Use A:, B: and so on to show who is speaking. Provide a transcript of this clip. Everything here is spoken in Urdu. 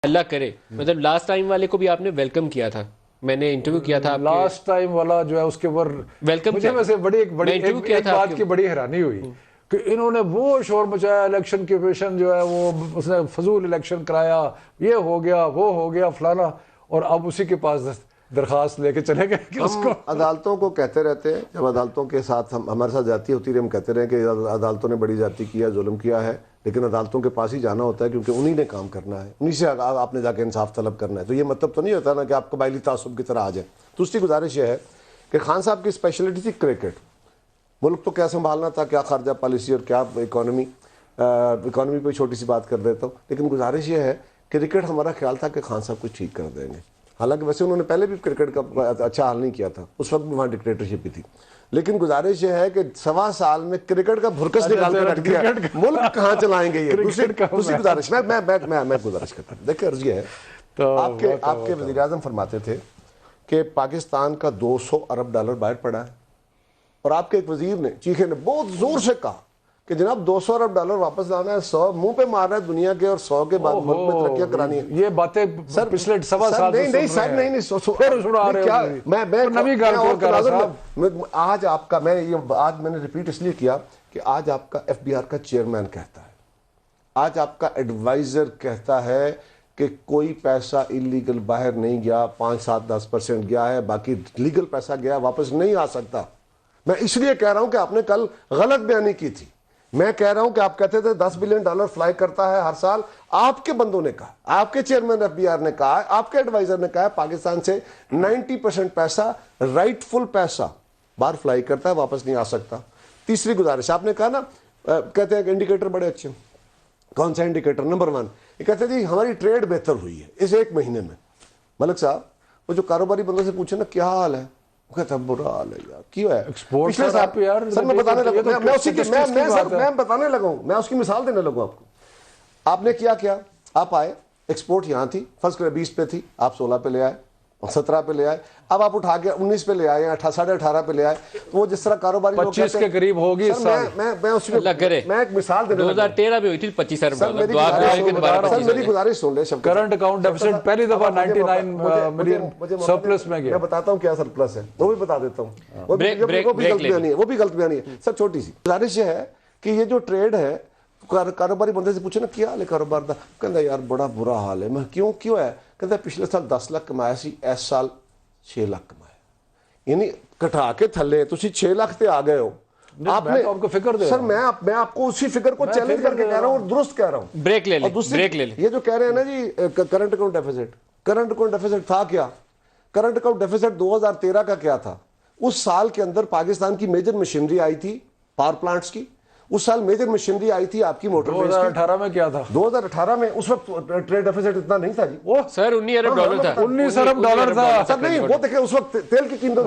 A: اللہ کرے مطلب لاسٹ ٹائم والے کو بھی آپ نے ویلکم کیا تھا, میں نے انٹرویو کیا تھا
B: لاسٹ ٹائم والا جو ہے اس کے اوپر
A: ویلکم
B: مجھے ویسے ایک بات کی بڑی حیرانی ہوئی کہ انہوں نے وہ شور مچایا الیکشن کی پیشن جو ہے وہ اس نے فضول الیکشن کرایا, یہ ہو گیا وہ ہو گیا فلانا, اور اب اسی کے پاس درخواست لے کے چلے گئے کہ اس کو
C: عدالتوں کو کہتے رہتے ہیں, جب عدالتوں کے ساتھ ہمارے ساتھ زیادتی ہوتی رہی ہم کہتے رہے کہ عدالتوں نے بڑی زیادتی کیا, ظلم کیا ہے, لیکن عدالتوں کے پاس ہی جانا ہوتا ہے کیونکہ انہی نے کام کرنا ہے, انہی سے آپ نے جا کے انصاف طلب کرنا ہے. تو یہ مطلب تو نہیں ہوتا نا کہ آپ قبائلی تعصب کی طرح آ جائیں. دوسری گزارش یہ ہے کہ خان صاحب کی اسپیشلٹی تھی کرکٹ. ملک تو کیا سنبھالنا تھا, کیا خارجہ پالیسی اور کیا اکانومی پہ چھوٹی سی بات کر دیتا ہوں, لیکن گزارش یہ ہے کرکٹ ہمارا خیال تھا کہ خان صاحب کچھ ٹھیک کر دیں گے. حالانکہ ویسے انہوں نے پہلے بھی کرکٹ کا اچھا حل نہیں کیا تھا, اس وقت بھی وہاں ڈکٹیٹرشپ بھی تھی, لیکن گزارش یہ ہے کہ 1.25 سال میں کرکٹ کا بھرکس نکال کے رکھ دیا, ملک کہاں چلائیں گے یہ. دوسری گزارش میں گزارش کرتا ہوں, دیکھیں عرض یہ ہے آپ کے وزیر اعظم فرماتے تھے کہ پاکستان کا $200 ارب باہر پڑا ہے, اور آپ کے ایک وزیر نے چیخے نے بہت زور سے کہا کہ جناب $200 ارب واپس لانا ہے, 100 منہ پہ مارنا ہے دنیا کے, اور 100 کے بعد ملک میں ترقیاں کرانی ہے.
B: یہ باتیں سر پچھلے 1.25 سال
C: آج آپ کا آج میں نے ریپیٹ اس لیے کیا کہ آج آپ کا FBR کا چیئرمین کہتا ہے, آج آپ کا ایڈوائزر کہتا ہے کہ کوئی پیسہ انلیگل باہر نہیں گیا, 5-7-10% گیا ہے, باقی لیگل پیسہ گیا واپس نہیں آ سکتا. میں اس لیے کہہ رہا ہوں کہ آپ نے کل غلط بیانی کی تھی. میں کہہ رہا ہوں کہ آپ کہتے تھے $10 بلین فلائی کرتا ہے ہر سال, آپ کے بندوں نے کہا, آپ کے چیئرمین FBR نے کہا, آپ کے ایڈوائزر نے کہا پاکستان سے 90% پیسہ رائٹ فل پیسہ باہر فلائی کرتا ہے, واپس نہیں آ سکتا. تیسری گزارش آپ نے کہا نا, کہتے ہیں کہ انڈیکیٹر بڑے اچھے. کون سا انڈیکیٹر؟ نمبر 1 یہ کہتے ہیں جی ہماری ٹریڈ بہتر ہوئی ہے اس 1 مہینے میں. ملک صاحب وہ جو کاروباری بندوں سے پوچھے نا کیا حال ہے, وہ کہتا ہے برا حال ہے یار, کیوں ہے پچھلے سال. سر میں بتانے لگا, میں بتانے لگا ہوں, میں اس کی مثال دینے لگوں آپ کو. آپ نے کیا آپ آئے, ایکسپورٹ یہاں تھی فرض کرے 20 پہ تھی, آپ 16 پہ لے آئے, 17 پہ لے آئے, اب آپ اٹھا کے 19 پہ لے آئے, 18.5 پہ لے آئے. تو وہ جس طرح کاروباری
B: 25 کے قریب ہوگی اس سال.
C: میں ایک مثال دینے لگا.
A: 2013 میں ہوئی تھی 25 ارب.
C: سر میری گزارش سن لے,
B: کرنٹ اکاؤنٹ ڈیفیسٹ پہلی دفعہ 99 ملین سرپلس میں گیا.
C: میں بتاتا ہوں کیا سرپلس ہے, وہ بھی بتا دیتا ہوں, وہ بھی غلط بیانی ہے. سر چھوٹی سی گزارش یہ ہے کہ یہ جو ٹریڈ ہے, کاروباری بندے سے پوچھے نا کیا حال ہے کاروبار دا, کہتا ہے یار بڑا برا حال ہے. میں کیوں ہے؟ کہتا ہے پچھلے سال 10 لاکھ کمایا سی, اس سال 6 لاکھ کمایا. یعنی کٹا کے تھلے تسی 6 لاکھ تے آ گئے ہو. آپ نے
B: آپ کو فکر دے
C: سر میں آپ کو اسی فکر کو چیلنج کر کے کہہ رہا ہوں اور درست کہہ رہا ہوں.
A: بریک لے لیں.
C: یہ جو کہہ رہے ہیں نا جی کرنٹ اکاؤنٹ ڈیفیسٹ تھا کیا؟ کرنٹ اکاؤنٹ ڈیفیسٹ 2013 کا کیا تھا؟ اس سال کے اندر پاکستان کی میجر مشینری آئی تھی پاور پلانٹس کی, اس سال میجر مشینری آئی تھی آپ کی موٹر بیس کی.
B: 2018 میں کیا تھا؟
C: 2018 میں اس وقت ٹریڈ ڈیفیسٹ اتنا نہیں تھا جی.
A: سر $19 ارب تھا.
B: 19 ارب ڈالر تھا
C: سر. نہیں وہ دیکھیں اس وقت تیل کی قیمت